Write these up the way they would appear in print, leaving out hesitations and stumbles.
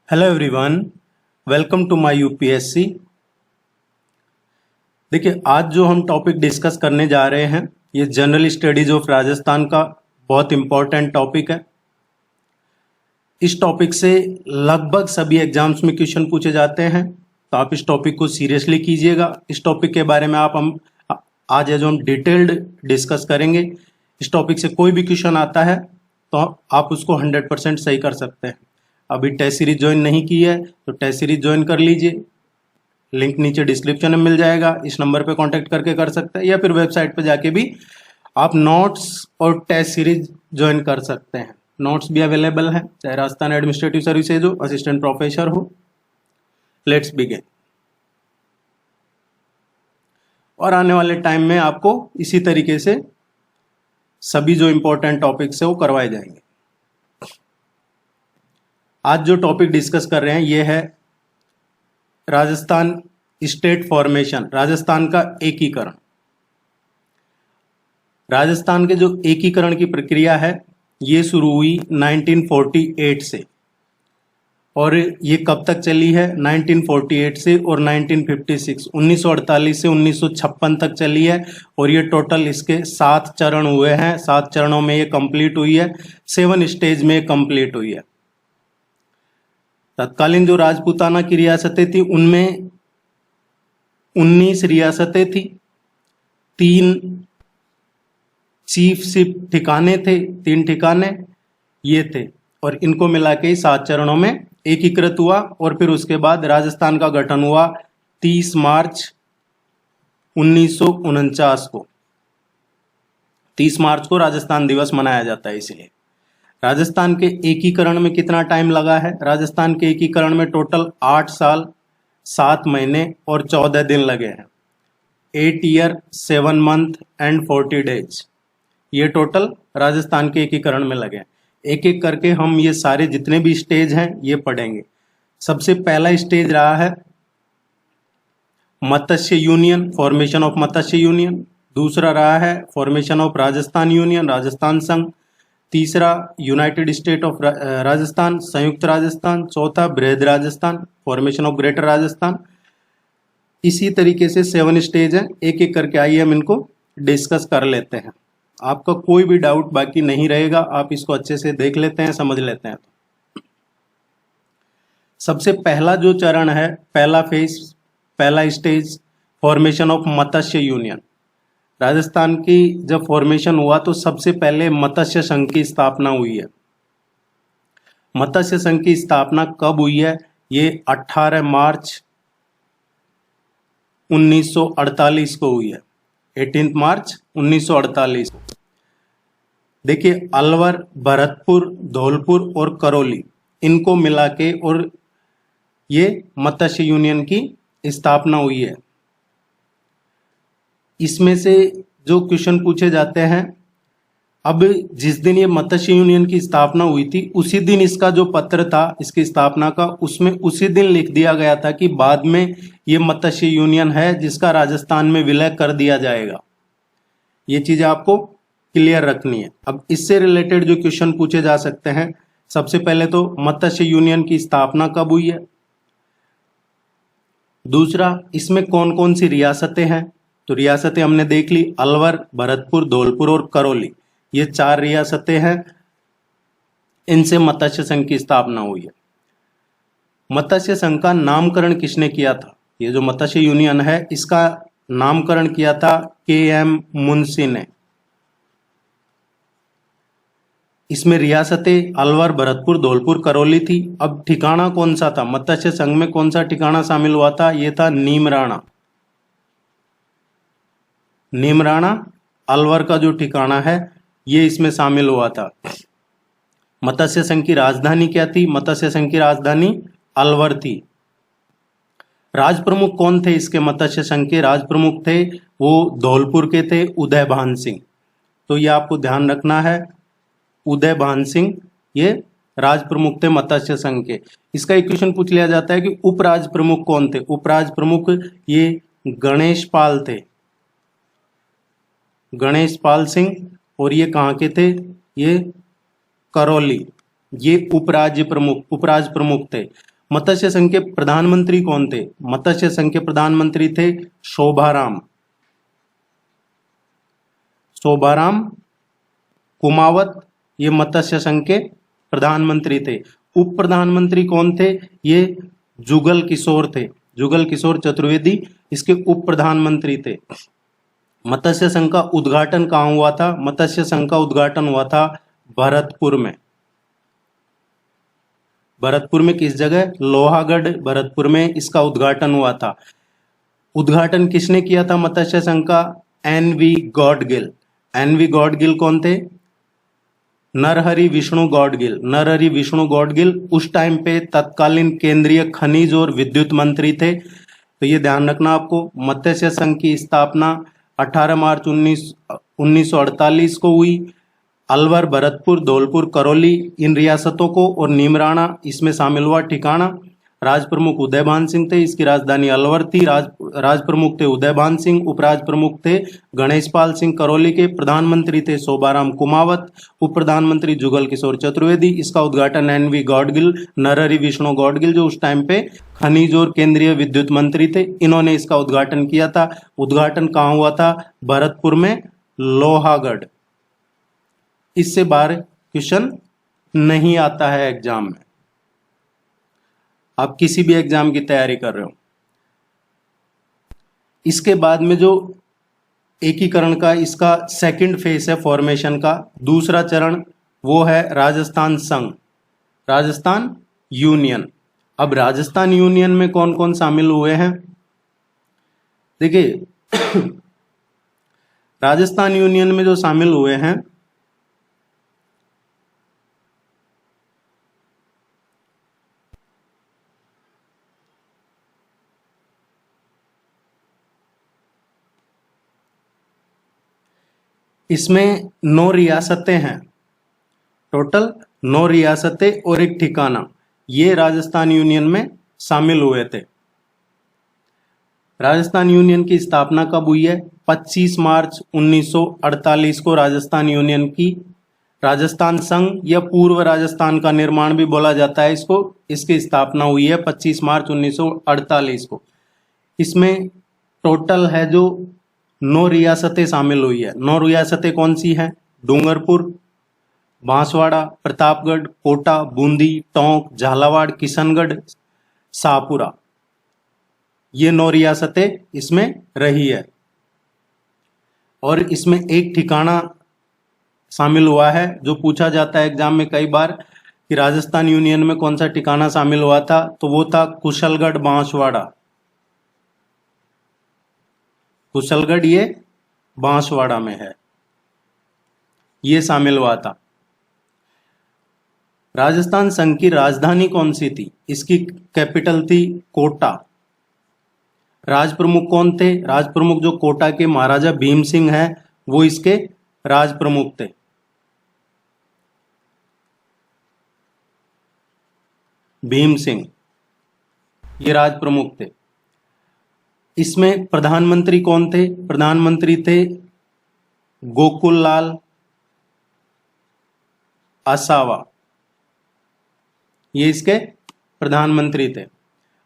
Hello everyone, welcome to my UPSC. देखिए, आज जो हम टॉपिक डिस्कस करने जा रहे हैं ये जनरल स्टडीज ऑफ राजस्थान का बहुत इम्पोर्टेंट टॉपिक है। इस टॉपिक से लगभग सभी एग्जाम्स में क्वेश्चन पूछे जाते हैं, तो आप इस टॉपिक को सीरियसली कीजिएगा। इस टॉपिक के बारे में आज है जो हम डिटेल्ड डिस्कस करेंगे। इस टॉपिक से कोई भी क्वेश्चन आता है तो आप उसको 100% सही कर सकते हैं। अभी टेस्ट सीरीज ज्वाइन नहीं की है तो टेस्ट सीरीज ज्वाइन कर लीजिए, लिंक नीचे डिस्क्रिप्शन में मिल जाएगा। इस नंबर पे कांटेक्ट करके कर सकते हैं या फिर वेबसाइट पे जाके भी आप नोट्स और टेस्ट सीरीज ज्वाइन कर सकते हैं। नोट्स भी अवेलेबल है, चाहे राजस्थान एडमिनिस्ट्रेटिव सर्विसेज हो, असिस्टेंट प्रोफेसर हो। Let's begin. और आने वाले टाइम में आपको इसी तरीके से सभी जो इंपॉर्टेंट टॉपिक्स है वो करवाए जाएंगे। आज जो टॉपिक डिस्कस कर रहे हैं ये है राजस्थान स्टेट फॉर्मेशन, राजस्थान का एकीकरण। राजस्थान के जो एकीकरण की प्रक्रिया है ये शुरू हुई 1948 से, और ये कब तक चली है? 1948 से और 1956, 1948 से 1956 तक चली है। और ये टोटल इसके 7 चरण हुए हैं। 7 चरणों में ये कंप्लीट हुई है, 7 स्टेज में कंप्लीट हुई है। तत्कालीन जो राजपूताना की रियासतें थी उनमें 19 रियासतें थी, 3 चीफशिप ठिकाने थे, 3 ठिकाने ये थे, और इनको मिला के 7 चरणों में एकीकृत हुआ। और फिर उसके बाद राजस्थान का गठन हुआ 30 मार्च 1949 को। 30 मार्च को राजस्थान दिवस मनाया जाता है। इसलिए राजस्थान के एकीकरण में कितना टाइम लगा है? राजस्थान के एकीकरण में टोटल 8 साल 7 महीने और 14 दिन लगे हैं। 8 ईयर 7 मंथ एंड 40 डेज, ये टोटल राजस्थान के एकीकरण में लगे हैं। एक एक करके हम ये सारे जितने भी स्टेज हैं ये पढ़ेंगे। सबसे पहला स्टेज रहा है Matsya union, formation of Matsya union. दूसरा रहा है formation of Rajasthan union, Rajasthan संघ। तीसरा यूनाइटेड स्टेट ऑफ राजस्थान, संयुक्त राजस्थान। चौथा बृहद Rajasthan, formation of greater Rajasthan. इसी तरीके से 7 स्टेज हैं। एक एक करके आइए हम इनको डिस्कस कर लेते हैं। आपका कोई भी डाउट बाकी नहीं रहेगा, आप इसको अच्छे से देख लेते हैं, समझ लेते हैं। सबसे पहला जो चरण है, पहला फेज, पहला stage, formation of Matsya union. Rajasthan की जब फॉर्मेशन हुआ तो सबसे पहले मत्स्य संघ की स्थापना हुई है। मत्स्य संघ की स्थापना कब हुई है? ये 18 मार्च 1948 को हुई है। 18 मार्च 1948 को। देखिए, अलवर, भरतपुर, धौलपुर और करौली, इनको मिला के और ये मत्स्य यूनियन की स्थापना हुई है। इसमें से जो क्वेश्चन पूछे जाते हैं, अब जिस दिन ये मत्स्य यूनियन की स्थापना हुई थी उसी दिन इसका जो पत्र था इसकी स्थापना का, उसमें उसी दिन लिख दिया गया था कि बाद में ये मत्स्य यूनियन है जिसका राजस्थान में विलय कर दिया जाएगा। ये चीज आपको क्लियर रखनी है। अब इससे रिलेटेड जो क्वेश्चन पूछे जा सकते हैं, सबसे पहले तो मत्स्य यूनियन की स्थापना कब हुई है। दूसरा, इसमें कौन कौन सी रियासतें हैं? तो रियासतें हमने देख ली, अलवर, भरतपुर, धौलपुर और करौली, ये 4 रियासतें हैं। इनसे मत्स्य संघ की स्थापना हुई है। मत्स्य संघ का नामकरण किसने किया था? ये जो मत्स्य यूनियन है इसका नामकरण किया था KM मुंशी ने। इसमें रियासतें अलवर, भरतपुर, धौलपुर, करौली थी। अब ठिकाना कौन सा था? मत्स्य संघ में कौन सा ठिकाना शामिल हुआ था? ये था नीमराणा। नीमराणा अलवर का जो ठिकाना है ये इसमें शामिल हुआ था। मत्स्य संघ की राजधानी क्या थी? मत्स्य संघ की राजधानी अलवर थी। राज प्रमुख कौन थे इसके? मत्स्य संघ के राज प्रमुख थे वो धौलपुर के थे, उदयभान सिंह। तो ये आपको ध्यान रखना है, उदयभान सिंह ये राज प्रमुख थे मत्स्य संघ के। इसका एक क्वेश्चन पूछ लिया जाता है कि उपराज प्रमुख कौन थे? उपराज प्रमुख ये गणेश पाल थे, गणेश पाल सिंह। और ये कहाँ के थे? ये करौली। ये उपराज प्रमुख थे। मत्स्य संघ के प्रधानमंत्री कौन थे? मत्स्य संघ के प्रधानमंत्री थे शोभाराम कुमावत। ये मत्स्य संघ के प्रधानमंत्री थे। उप प्रधानमंत्री कौन थे? ये जुगल किशोर थे। जुगल किशोर चतुर्वेदी इसके उप प्रधानमंत्री थे। मत्स्य संघ का उद्घाटन कहाँ हुआ था? मत्स्य संघ का उद्घाटन हुआ था भरतपुर में। भरतपुर में किस जगह? लोहागढ़ भरतपुर में इसका उद्घाटन हुआ था। उद्घाटन किसने किया था मत्स्य संघ का? एन.वी. गॉडगिल। एन.वी. गॉडगिल कौन थे? नरहरि विष्णु गॉडगिल। नरहरि विष्णु गॉडगिल उस टाइम पे तत्कालीन केंद्रीय खनिज और विद्युत मंत्री थे। तो ये ध्यान रखना आपको। मत्स्य संघ की स्थापना 18 मार्च 1948 को हुई। अलवर, भरतपुर, धौलपुर, करौली इन रियासतों को और नीमराणा इसमें शामिल हुआ ठिकाना। राज प्रमुख उदयभान सिंह थे। इसकी राजधानी अलवर थी। राज प्रमुख थे उदयभान सिंह। उपराज प्रमुख थे गणेशपाल सिंह करौली के। प्रधानमंत्री थे शोभाराम कुमावत। उप प्रधानमंत्री जुगल किशोर चतुर्वेदी। इसका उद्घाटन एन.वी. गॉडगिल, नरहरि विष्णु गॉडगिल जो उस टाइम पे खनिज और केंद्रीय विद्युत मंत्री थे, इन्होंने इसका उद्घाटन किया था। उद्घाटन कहाँ हुआ था? भरतपुर में, लोहागढ़। इससे बाहर क्वेश्चन नहीं आता है एग्जाम में। आप किसी भी एग्जाम की तैयारी कर रहे हो। इसके बाद में जो एकीकरण का इसका सेकंड फेज है फॉर्मेशन का, दूसरा चरण, वो है राजस्थान संघ, राजस्थान यूनियन। अब राजस्थान यूनियन में कौन कौन शामिल हुए हैं? देखिए राजस्थान यूनियन में जो शामिल हुए हैं, इसमें 9 रियासतें हैं। टोटल 9 रियासतें और एक ठिकाना, ये राजस्थान यूनियन में शामिल हुए थे। राजस्थान यूनियन की स्थापना कब हुई है? 25 मार्च 1948 को राजस्थान यूनियन की, राजस्थान संघ या पूर्व राजस्थान का निर्माण भी बोला जाता है इसको, इसकी स्थापना हुई है 25 मार्च 1948 को। इसमें टोटल है जो 9 रियासतें शामिल हुई है। 9 रियासतें कौन सी हैं? डूंगरपुर, बांसवाड़ा, प्रतापगढ़, कोटा, बूंदी, टोंक, झालावाड़, किशनगढ़, शाहपुरा, ये 9 रियासतें इसमें रही है। और इसमें एक ठिकाना शामिल हुआ है जो पूछा जाता है एग्जाम में कई बार कि राजस्थान यूनियन में कौन सा ठिकाना शामिल हुआ था, तो वो था कुशलगढ़ बांसवाड़ा। कुशलगढ़ ये बांसवाड़ा में है, ये शामिल हुआ था। राजस्थान संघ की राजधानी कौन सी थी? इसकी कैपिटल थी कोटा। राज प्रमुख कौन थे? राज प्रमुख जो कोटा के महाराजा भीम सिंह हैं, वो इसके राज प्रमुख थे। भीम सिंह ये राज प्रमुख थे। इसमें प्रधानमंत्री कौन थे? प्रधानमंत्री थे गोकुल लाल आसावा, ये इसके प्रधानमंत्री थे।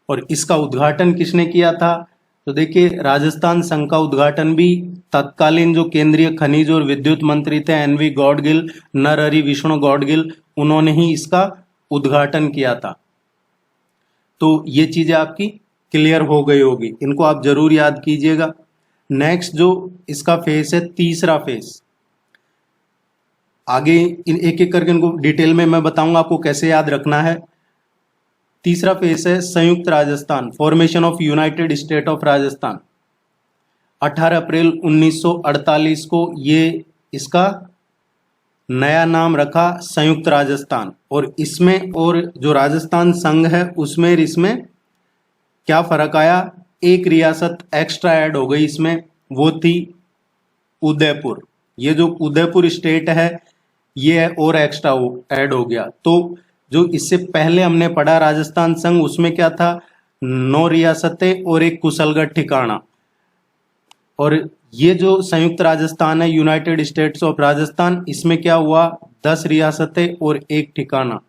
और इसका उद्घाटन किसने किया था? तो देखिए राजस्थान संघ का उद्घाटन भी तत्कालीन जो केंद्रीय खनिज और विद्युत मंत्री थे एन.वी. गॉडगिल, नरहरि विष्णु गॉडगिल, उन्होंने ही इसका उद्घाटन किया था। तो ये चीजें आपकी क्लियर हो गई होगी, इनको आप जरूर याद कीजिएगा। नेक्स्ट जो इसका फेस है, तीसरा फेस, आगे एक एक करके इनको डिटेल में मैं बताऊंगा आपको कैसे याद रखना है। तीसरा फेस है संयुक्त Rajasthan, formation of United state of Rajasthan. 18 अप्रैल 1948 को ये इसका नया नाम रखा संयुक्त राजस्थान। और इसमें और जो राजस्थान संघ है उसमें इसमें क्या फर्क आया? एक रियासत एक्स्ट्रा ऐड हो गई इसमें, वो थी उदयपुर। ये जो उदयपुर स्टेट है ये और एक्स्ट्रा ऐड हो गया। तो जो इससे पहले हमने पढ़ा राजस्थान संघ, उसमें क्या था? 9 रियासतें और एक कुशलगढ़ ठिकाना। और ये जो संयुक्त राजस्थान है, यूनाइटेड स्टेट्स ऑफ राजस्थान, इसमें क्या हुआ? 10 रियासतें और एक ठिकाना।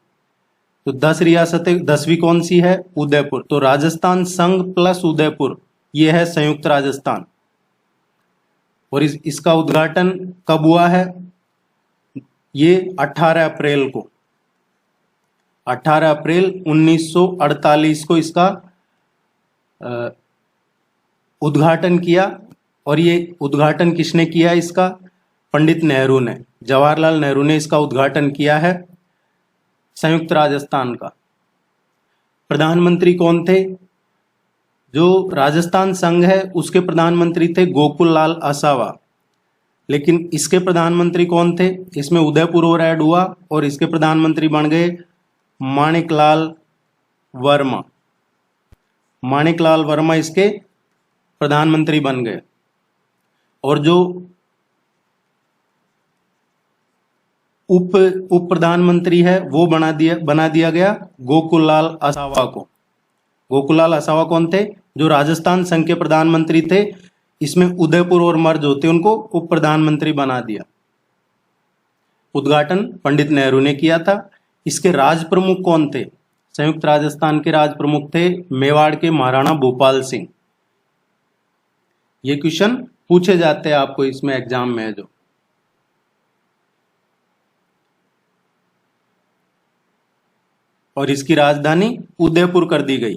तो 10 रियासतें, 10वीं कौन सी है? उदयपुर। तो राजस्थान संघ प्लस उदयपुर, ये है संयुक्त राजस्थान। और इसका उद्घाटन कब हुआ है? ये 18 अप्रैल को, 18 अप्रैल 1948 को इसका उद्घाटन किया। और ये उद्घाटन किसने किया इसका? पंडित नेहरू ने, जवाहरलाल नेहरू ने इसका उद्घाटन किया है संयुक्त राजस्थान का। प्रधानमंत्री कौन थे? जो राजस्थान संघ है उसके प्रधानमंत्री थे गोकुल लाल आसावा, लेकिन इसके प्रधानमंत्री कौन थे? इसमें उदयपुर और ऐड हुआ और इसके प्रधानमंत्री बन गए माणिकलाल वर्मा। माणिकलाल वर्मा इसके प्रधानमंत्री बन गए। और जो उप प्रधानमंत्री है वो बना दिया गया गोकुललाल आसावा को। गोकुललाल आसावा कौन थे? जो राजस्थान संघ के प्रधानमंत्री थे। इसमें उदयपुर और मर्ज होते उनको उप प्रधानमंत्री बना दिया। उद्घाटन पंडित नेहरू ने किया था। इसके राज प्रमुख कौन थे? संयुक्त राजस्थान के राज प्रमुख थे मेवाड़ के महाराणा भूपाल सिंह। ये क्वेश्चन पूछे जाते हैं आपको इसमें एग्जाम में जो। और इसकी राजधानी उदयपुर कर दी गई।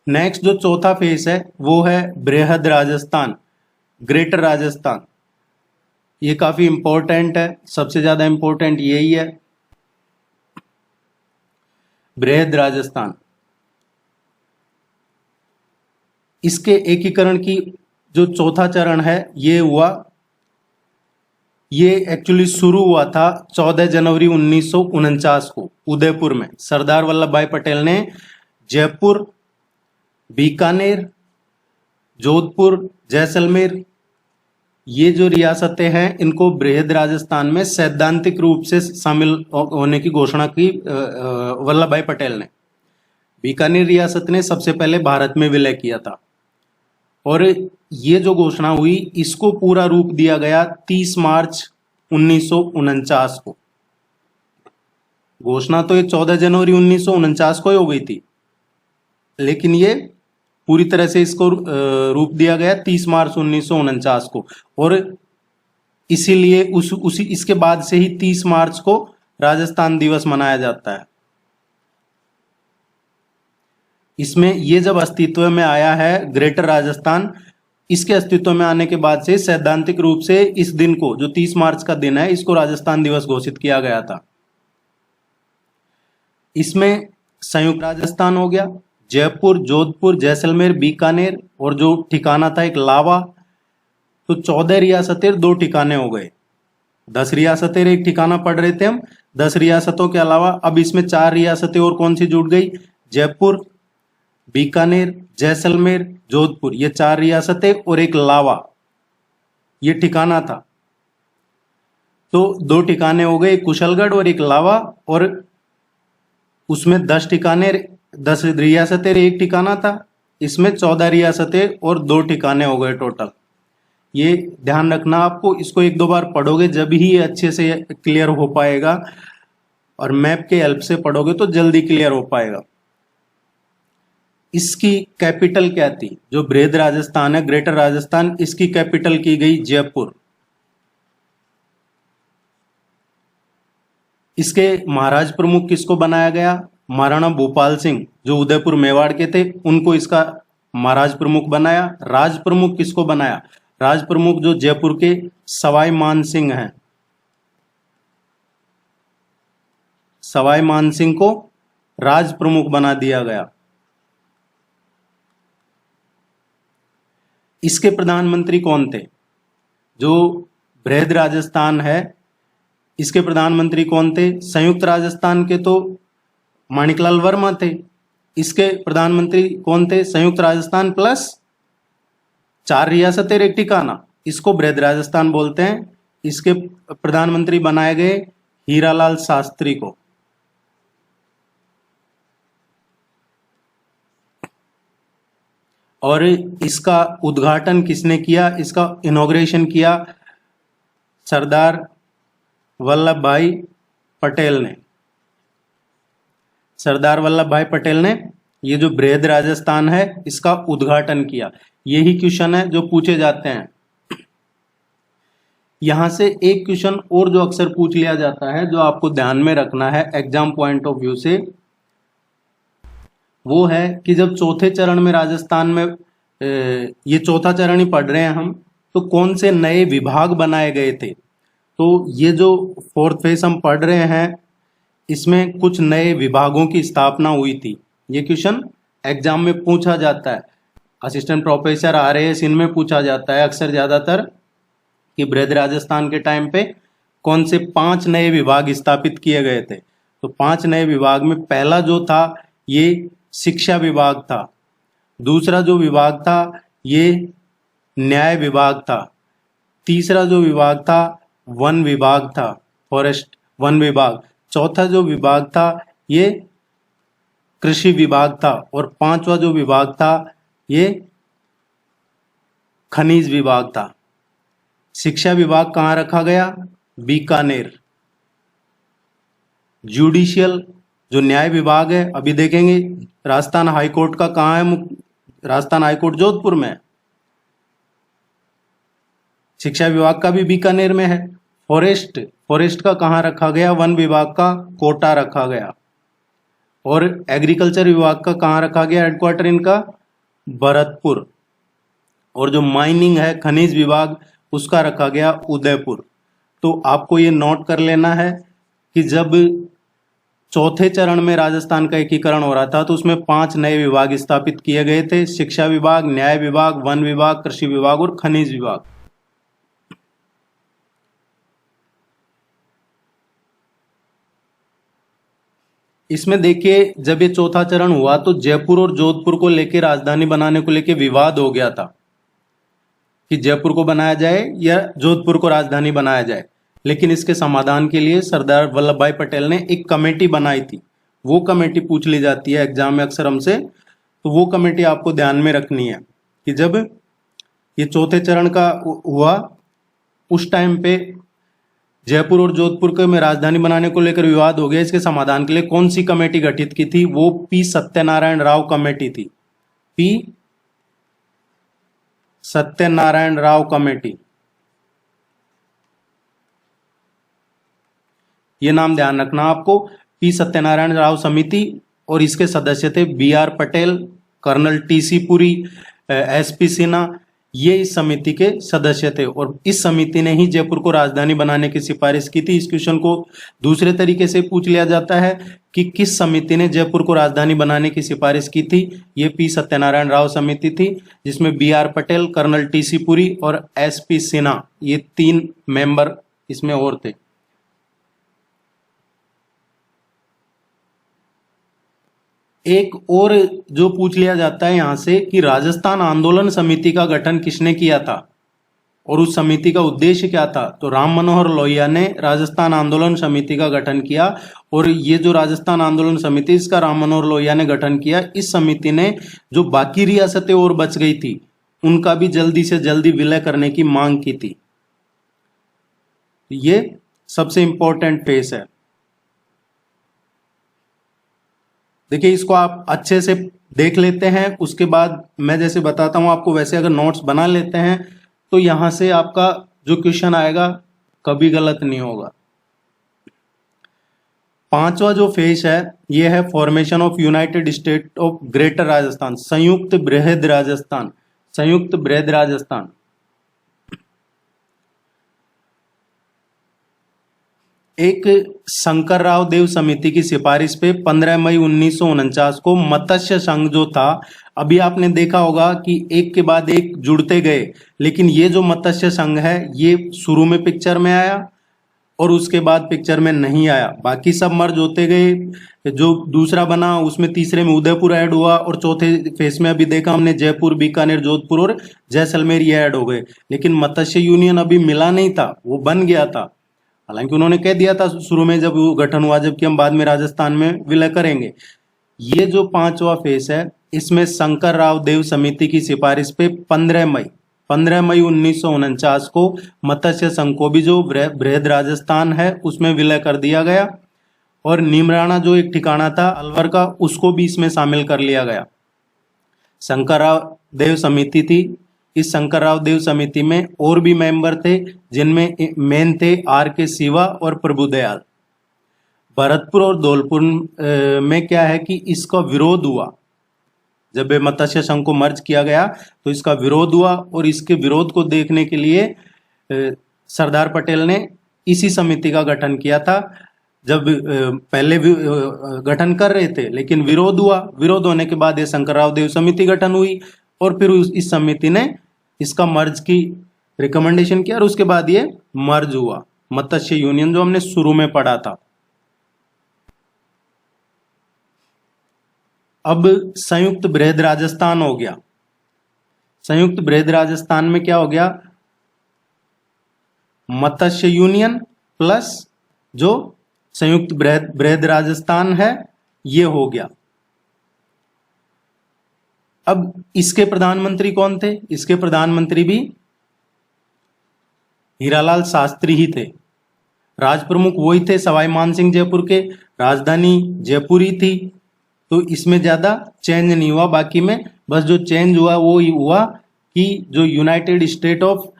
नेक्स्ट जो चौथा फेस है वो है बृहद राजस्थान, ग्रेटर राजस्थान। ये काफी इंपॉर्टेंट है, सबसे ज्यादा इंपॉर्टेंट यही है बृहद राजस्थान। इसके एकीकरण की जो चौथा चरण है ये हुआ, ये एक्चुअली शुरू हुआ था 14 जनवरी 1949 को उदयपुर में। सरदार वल्लभ भाई पटेल ने जयपुर, बीकानेर, जोधपुर, जैसलमेर, ये जो रियासतें हैं इनको बृहद राजस्थान में सैद्धांतिक रूप से शामिल होने की घोषणा की वल्लभ भाई पटेल ने। बीकानेर रियासत ने सबसे पहले भारत में विलय किया था और ये जो घोषणा हुई इसको पूरा रूप दिया गया 30 मार्च 1949 को। घोषणा तो ये 14 जनवरी 1949 को ही हो गई थी, लेकिन ये पूरी तरह से इसको रूप दिया गया 30 मार्च 1949 को। और इसीलिए इसके बाद से ही 30 मार्च को राजस्थान दिवस मनाया जाता है। इसमें ये जब अस्तित्व में आया है ग्रेटर राजस्थान, इसके अस्तित्व में आने के बाद से सैद्धांतिक रूप से इस दिन को, जो 30 मार्च का दिन है, इसको राजस्थान दिवस घोषित किया गया था। इसमें संयुक्त राजस्थान हो गया, जयपुर, जोधपुर, जैसलमेर, बीकानेर और जो ठिकाना था एक लावा। तो 14 रियासतें 2 ठिकाने हो गए। 10 रियासतें एक ठिकाना पढ़ रहे थे हम। 10 रियासतों के अलावा अब इसमें 4 रियासतें और कौन सी जुड़ गई? जयपुर, बीकानेर, जैसलमेर, जोधपुर, ये 4 रियासतें और एक लावा, ये ठिकाना था। तो 2 ठिकाने हो गए, कुशलगढ़ और एक लावा। और उसमें 10 ठिकाने, 10 रियासतें एक ठिकाना था। इसमें 14 रियासतें और 2 ठिकाने हो गए टोटल। ये ध्यान रखना आपको, इसको 1-2 बार पढ़ोगे जब ही ये अच्छे से क्लियर हो पाएगा, और मैप के हेल्प से पढ़ोगे तो जल्दी क्लियर हो पाएगा। इसकी कैपिटल क्या थी? जो बृहद राजस्थान है, ग्रेटर राजस्थान, इसकी कैपिटल की गई जयपुर। इसके महाराज प्रमुख किसको बनाया गया? महाराणा भूपाल सिंह, जो उदयपुर मेवाड़ के थे, उनको इसका महाराज प्रमुख बनाया। राज प्रमुख किसको बनाया? राज प्रमुख जो जयपुर के सवाई मान सिंह हैं, सवाई मान सिंह को राज प्रमुख बना दिया गया। इसके प्रधानमंत्री कौन थे? जो बृहद राजस्थान है इसके प्रधानमंत्री कौन थे? संयुक्त राजस्थान के तो माणिकलाल वर्मा थे। इसके प्रधानमंत्री कौन थे? संयुक्त राजस्थान प्लस 4 रियासतें एक ठिकाना, इसको बृहद राजस्थान बोलते हैं। इसके प्रधानमंत्री बनाए गए हीरालाल शास्त्री को। और इसका उद्घाटन किसने किया? इसका इनॉग्रेशन किया सरदार वल्लभ भाई पटेल ने, सरदार वल्लभ भाई पटेल ने ये जो बृहद राजस्थान है इसका उद्घाटन किया। यही क्वेश्चन है जो पूछे जाते हैं। यहां से एक क्वेश्चन और जो अक्सर पूछ लिया जाता है, जो आपको ध्यान में रखना है एग्जाम पॉइंट ऑफ व्यू से, वो है कि जब चौथे चरण में राजस्थान में ये चौथा चरण ही पढ़ रहे हैं हम, तो कौन से नए विभाग बनाए गए थे। तो ये जो फोर्थ फेज हम पढ़ रहे हैं इसमें कुछ नए विभागों की स्थापना हुई थी। ये क्वेश्चन एग्जाम में पूछा जाता है, असिस्टेंट प्रोफेसर RAS इनमें पूछा जाता है अक्सर ज्यादातर, कि बृहद राजस्थान के टाइम पे कौन से 5 नए विभाग स्थापित किए गए थे। तो 5 नए विभाग में पहला जो था ये शिक्षा विभाग था, दूसरा जो विभाग था ये न्याय विभाग था, तीसरा जो विभाग था वन विभाग था, फॉरेस्ट वन विभाग, चौथा जो विभाग था ये कृषि विभाग था, और 5वां जो विभाग था ये खनिज विभाग था। शिक्षा विभाग कहाँ रखा गया? बीकानेर। जुडिशियल जो न्याय विभाग है, अभी देखेंगे राजस्थान हाईकोर्ट का कहाँ है? राजस्थान हाईकोर्ट जोधपुर में है। शिक्षा विभाग का भी बीकानेर में है। फॉरेस्ट का कहाँ रखा गया? वन विभाग का कोटा रखा गया। और एग्रीकल्चर विभाग का कहाँ रखा गया? हेडक्वार्टर इनका भरतपुर। और जो माइनिंग है, खनिज विभाग, उसका रखा गया उदयपुर। तो आपको ये नोट कर लेना है कि जब चौथे चरण में राजस्थान का एकीकरण हो रहा था तो उसमें 5 नए विभाग स्थापित किए गए थे, शिक्षा विभाग, न्याय विभाग, वन विभाग, कृषि विभाग और खनिज विभाग। इसमें देखिए जब ये चौथा चरण हुआ तो जयपुर और जोधपुर को लेकर, राजधानी बनाने को लेकर विवाद हो गया था कि जयपुर को बनाया जाए या जोधपुर को राजधानी बनाया जाए। लेकिन इसके समाधान के लिए सरदार वल्लभ भाई पटेल ने एक कमेटी बनाई थी। वो कमेटी पूछ ली जाती है एग्जाम में अक्सर हमसे, तो वो कमेटी आपको ध्यान में रखनी है कि जब ये चौथे चरण का हुआ उस टाइम पे जयपुर और जोधपुर को में राजधानी बनाने को लेकर विवाद हो गया। इसके समाधान के लिए कौन सी कमेटी गठित की थी? वो पी सत्यनारायण राव कमेटी थी। पी सत्यनारायण राव कमेटी, ये नाम ध्यान रखना आपको, पी सत्यनारायण राव समिति। और इसके सदस्य थे BR Patel, colonel TC Puri, SP Sinha, ये इस समिति के सदस्य थे। और इस समिति ने ही जयपुर को राजधानी बनाने की सिफारिश की थी। इस क्वेश्चन को दूसरे तरीके से पूछ लिया जाता है कि किस समिति ने जयपुर को राजधानी बनाने की सिफारिश की थी? ये पी सत्यनारायण राव समिति थी, जिसमें BR Patel, colonel TC Puri और SP सिन्हा, ये 3 मेंबर इसमें और थे। एक और जो पूछ लिया जाता है यहां से कि राजस्थान आंदोलन समिति का गठन किसने किया था और उस समिति का उद्देश्य क्या था? तो राम मनोहर लोहिया ने राजस्थान आंदोलन समिति का गठन किया। और ये जो राजस्थान आंदोलन समिति, इसका राम मनोहर लोहिया ने गठन किया। इस समिति ने जो बाकी रियासतें और बच गई थी उनका भी जल्दी से जल्दी विलय करने की मांग की थी। ये सबसे इंपॉर्टेंट फेस है। देखिए इसको आप अच्छे से देख लेते हैं, उसके बाद मैं जैसे बताता हूं आपको वैसे अगर नोट्स बना लेते हैं तो यहां से आपका जो क्वेश्चन आएगा कभी गलत नहीं होगा। 5वां जो फेज है ये है formation of United state of greater Rajasthan, संयुक्त बृहद राजस्थान। संयुक्त बृहद राजस्थान एक शंकरराव देव समिति की सिफारिश पे 15 मई 1949 को मत्स्य संघ जो था, अभी आपने देखा होगा कि एक के बाद एक जुड़ते गए, लेकिन ये जो मत्स्य संघ है ये शुरू में पिक्चर में आया और उसके बाद पिक्चर में नहीं आया। बाकी सब मर्ज होते गए। जो दूसरा बना उसमें तीसरे में उदयपुर ऐड हुआ और चौथे फेज में अभी देखा हमने जयपुर, बीकानेर, जोधपुर और जैसलमेर ये ऐड हो गए। लेकिन मत्स्य यूनियन अभी मिला नहीं था, वो बन गया था। हालांकि उन्होंने कह दिया था शुरू में जब वो गठन हुआ, जबकि हम बाद में राजस्थान में विलय करेंगे। ये जो 5वां फेज है इसमें शंकरराव देव समिति की सिफारिश पे 15 मई 1949 को मत्स्य संघ को भी जो बृहद राजस्थान है उसमें विलय कर दिया गया। और नीमराणा जो एक ठिकाना था अलवर का, उसको भी इसमें शामिल कर लिया गया। शंकरराव देव समिति थी। इस शंकरराव देव समिति में और भी मेंबर थे, जिनमें मेन थे आर के सिवा और प्रभुदयाल। भरतपुर और धौलपुर में क्या है कि इसका विरोध हुआ। जब ये मत्स्य संघ को मर्ज किया गया तो इसका विरोध हुआ, और इसके विरोध को देखने के लिए सरदार पटेल ने इसी समिति का गठन किया था। जब पहले गठन कर रहे थे लेकिन विरोध हुआ, विरोध होने के बाद ये शंकरराव देव समिति गठन हुई, और फिर इस समिति ने इसका मर्ज की रिकमेंडेशन किया, और उसके बाद ये मर्ज हुआ मत्स्य यूनियन, जो हमने शुरू में पढ़ा था। अब संयुक्त बृहद राजस्थान हो गया। संयुक्त बृहद राजस्थान में क्या हो गया, मत्स्य यूनियन प्लस जो संयुक्त बृहद राजस्थान है ये हो गया। अब इसके प्रधानमंत्री कौन थे? इसके प्रधानमंत्री भी हीरालाल शास्त्री ही थे। राज प्रमुख वही थे, सवाई मानसिंह जयपुर के, राजधानी जयपुर ही थी, तो इसमें ज्यादा चेंज नहीं हुआ। बाकी में बस जो चेंज हुआ वो ही हुआ कि जो United state of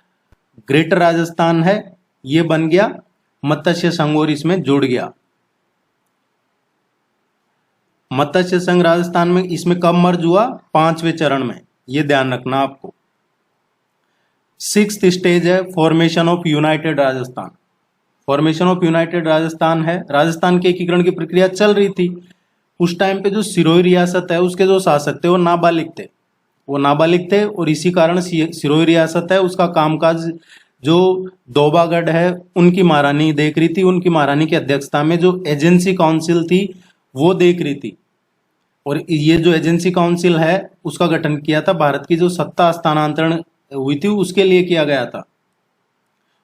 greater Rajasthan है ये बन गया, मत्स्य संघ और इसमें जुड़ गया। मत्स्य संघ राजस्थान में इसमें कब मर्ज हुआ? 5वें चरण में, ये ध्यान रखना आपको। 6th स्टेज है formation of United Rajasthan. Formation of United Rajasthan है, राजस्थान के एकीकरण की प्रक्रिया चल रही थी। उस टाइम पे जो सिरोही रियासत है उसके जो शासक थे वो नाबालिग थे, और इसी कारण सिरोही रियासत है उसका कामकाज जो दोबागढ़ है उनकी महारानी देख रही थी। उनकी महारानी की अध्यक्षता में जो एजेंसी काउंसिल थी वो देख रही थी, और ये जो एजेंसी काउंसिल है उसका गठन किया था भारत की जो सत्ता हस्तांतरण हुई थी उसके लिए किया गया था,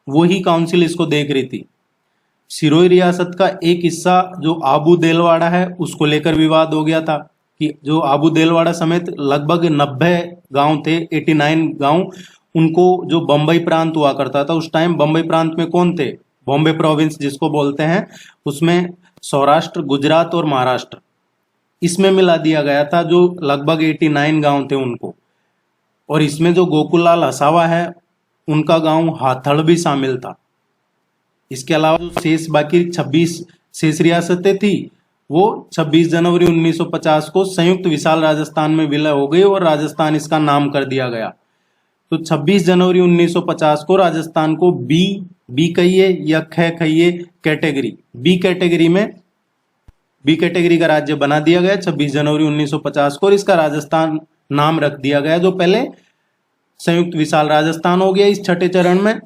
वही काउंसिल इसको देख रही थी। सिरोही रियासत का एक हिस्सा जो आबू देलवाड़ा है उसको लेकर विवाद हो गया था कि जो आबू देलवाड़ा समेत लगभग 90 गांव थे, 89 गांव, उनको जो बंबई प्रांत हुआ करता था उस टाइम, बंबई प्रांत में कौन थे? बॉम्बे प्रोविंस जिसको बोलते हैं, उसमें सौराष्ट्र, गुजरात और महाराष्ट्र, इसमें मिला दिया गया था जो लगभग 89 गांव थे उनको। और इसमें जो गोकुललाल हसावा है उनका गांव हाथड़ भी शामिल था। इसके अलावा जो शेष बाकी 26 शेष रियासतें थी वो 26 जनवरी 1950 को संयुक्त विशाल राजस्थान में विलय हो गई और राजस्थान इसका नाम कर दिया गया। तो 26 जनवरी 1950 को राजस्थान को बी कहिए या ख कहिए कैटेगरी, बी कैटेगरी का राज्य बना दिया गया 26 जनवरी 1950 को, और इसका राजस्थान नाम रख दिया गया, जो पहले संयुक्त विशाल राजस्थान हो गया इस छठे चरण में।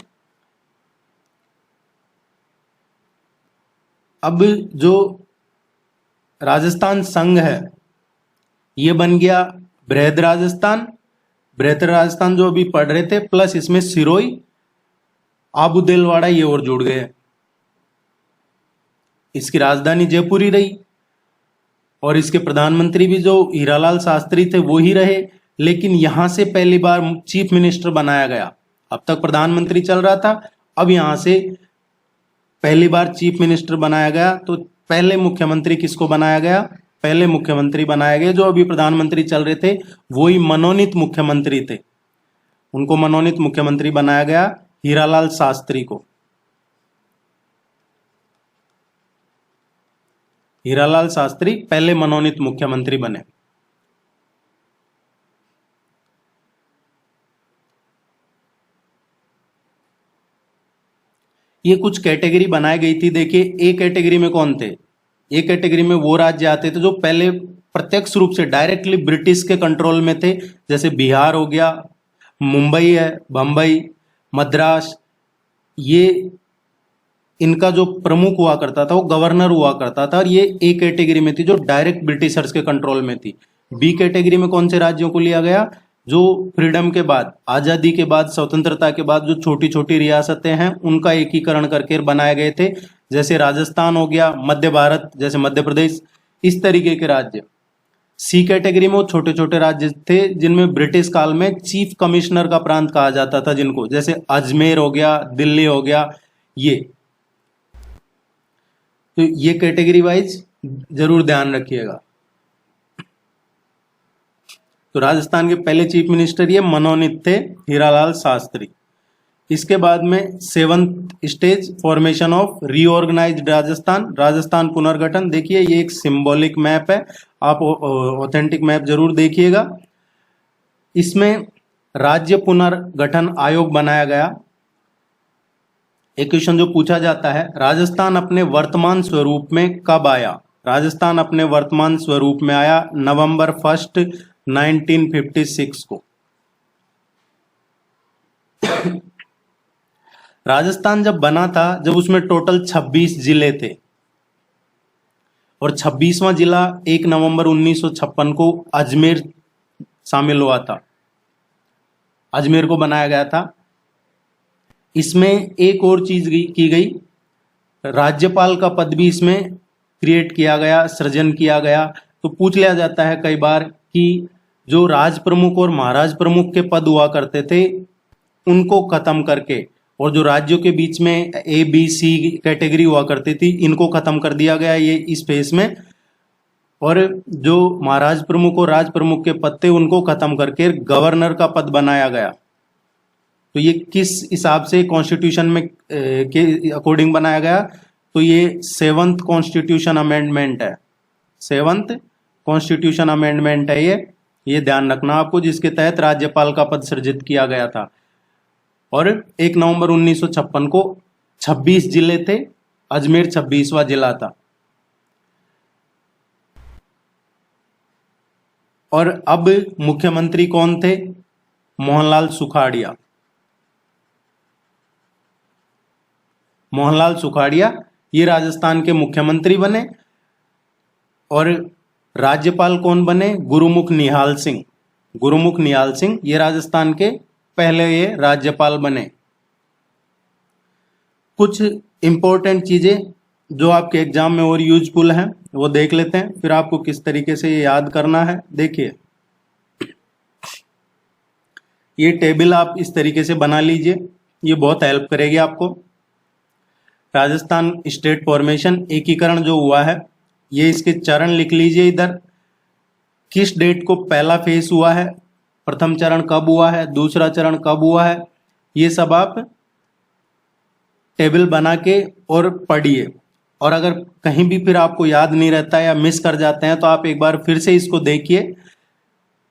अब जो राजस्थान संघ है ये बन गया बृहद राजस्थान। बृहद राजस्थान जो अभी पढ़ रहे थे, प्लस इसमें सिरोही, आबू देलवाड़ा ये और जुड़ गए। इसकी राजधानी जयपुर ही रही, और इसके प्रधानमंत्री भी जो हीरालाल शास्त्री थे वो ही रहे, लेकिन यहां से पहली बार चीफ मिनिस्टर बनाया गया। अब तक प्रधानमंत्री चल रहा था, अब यहां से पहली बार चीफ मिनिस्टर बनाया गया। तो पहले मुख्यमंत्री किसको बनाया गया? पहले मुख्यमंत्री बनाए गए जो अभी प्रधानमंत्री चल रहे थे वही मनोनीत मुख्यमंत्री थे, उनको मनोनीत मुख्यमंत्री बनाया गया, हीरालाल शास्त्री को। हीरालाल शास्त्री पहले मनोनीत मुख्यमंत्री बने। ये कुछ कैटेगरी बनाई गई थी। देखिए, ए कैटेगरी में कौन थे? ए कैटेगरी में वो राज्य आते थे जो पहले प्रत्यक्ष रूप से डायरेक्टली ब्रिटिश के कंट्रोल में थे, जैसे बिहार हो गया, मुंबई है, बंबई, मद्रास। ये इनका जो प्रमुख हुआ करता था वो गवर्नर हुआ करता था, और ये ए कैटेगरी में थी जो डायरेक्ट ब्रिटिशर्स के कंट्रोल में थी। बी कैटेगरी में कौन से राज्यों को लिया गया? जो फ्रीडम के बाद, आजादी के बाद, स्वतंत्रता के बाद जो छोटी छोटी रियासतें हैं उनका एकीकरण करके बनाए गए थे, जैसे राजस्थान हो गया, मध्य भारत जैसे मध्य प्रदेश, इस तरीके के राज्य। सी कैटेगरी में वो छोटे छोटे राज्य थे जिनमें ब्रिटिश काल में चीफ कमिश्नर का प्रांत कहा जाता था जिनको, जैसे अजमेर हो गया, दिल्ली हो गया। ये तो ये कैटेगरी वाइज जरूर ध्यान रखिएगा। तो राजस्थान के पहले चीफ मिनिस्टर ये मनोनीत थे, हीरालाल शास्त्री। इसके बाद में 7th stage formation of reorganised Rajasthan, Rajasthan पुनर्गठन। देखिए ये एक सिंबॉलिक मैप है, आप ऑथेंटिक मैप जरूर देखिएगा। इसमें राज्य पुनर्गठन आयोग बनाया गया। एक क्वेश्चन जो पूछा जाता है, राजस्थान अपने वर्तमान स्वरूप में कब आया? राजस्थान अपने वर्तमान स्वरूप में आया नवंबर 1 1956 को। राजस्थान जब बना था, जब उसमें टोटल 26 जिले थे और 26वां जिला 1 नवंबर 1956 को अजमेर शामिल हुआ था, अजमेर को बनाया गया था। इसमें एक और चीज की गई, राज्यपाल का पद भी इसमें क्रिएट किया गया, सृजन किया गया। तो पूछ लिया जाता है कई बार कि जो राज प्रमुख और महाराज प्रमुख के पद हुआ करते थे उनको खत्म करके, और जो राज्यों के बीच में ABC कैटेगरी हुआ करती थी इनको खत्म कर दिया गया ये इस फेस में, और जो महाराज प्रमुख और राज प्रमुख के पद थे उनको खत्म करके गवर्नर का पद बनाया गया। तो ये किस हिसाब से कॉन्स्टिट्यूशन में के अकॉर्डिंग बनाया गया? तो ये 7th कॉन्स्टिट्यूशन अमेंडमेंट है, 7th कॉन्स्टिट्यूशन अमेंडमेंट है ये ध्यान रखना आपको, जिसके तहत राज्यपाल का पद सृजित किया गया था। और 1 नवंबर 1956 को 26 जिले थे, अजमेर 26वां जिला था। और अब मुख्यमंत्री कौन थे? मोहनलाल सुखाड़िया। मोहनलाल सुखाड़िया ये राजस्थान के मुख्यमंत्री बने। और राज्यपाल कौन बने? गुरुमुख निहाल सिंह। गुरुमुख निहाल सिंह ये राजस्थान के पहले ये राज्यपाल बने। कुछ इंपॉर्टेंट चीजें जो आपके एग्जाम में और यूजफुल हैं वो देख लेते हैं, फिर आपको किस तरीके से ये याद करना है। देखिए ये टेबल आप इस तरीके से बना लीजिए, ये बहुत हेल्प करेगी आपको। राजस्थान स्टेट फॉर्मेशन एकीकरण जो हुआ है, ये इसके चरण लिख लीजिए इधर। किस डेट को पहला फेज हुआ है, प्रथम चरण कब हुआ है, दूसरा चरण कब हुआ है, ये सब आप टेबल बना के और पढ़िए। और अगर कहीं भी फिर आपको याद नहीं रहता है या मिस कर जाते हैं तो आप एक बार फिर से इसको देखिए,